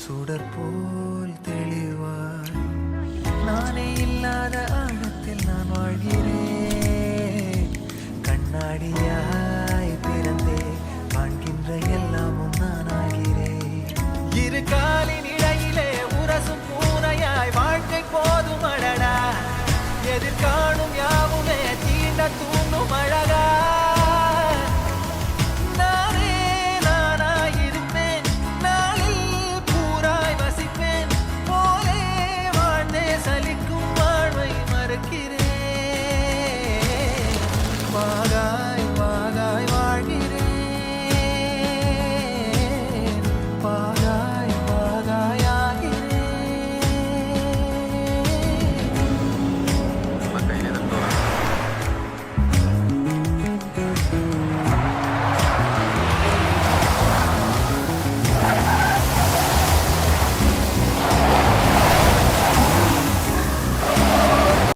சுடர் போல் தெளிவாய் நானே இல்லாத ஆழத்தில் நான் வாழ்கிறேன். கண்ணாடியாய் பிறந்தே காண்கின்ற எல்லாமும் நான் ஆகிறேன். இரு காலின் இடையிலே உரசும் பூனையாய் வாழ்க்கை போதும் அடடா. எதிர்காணும் யாவுமே தீண்ட தூ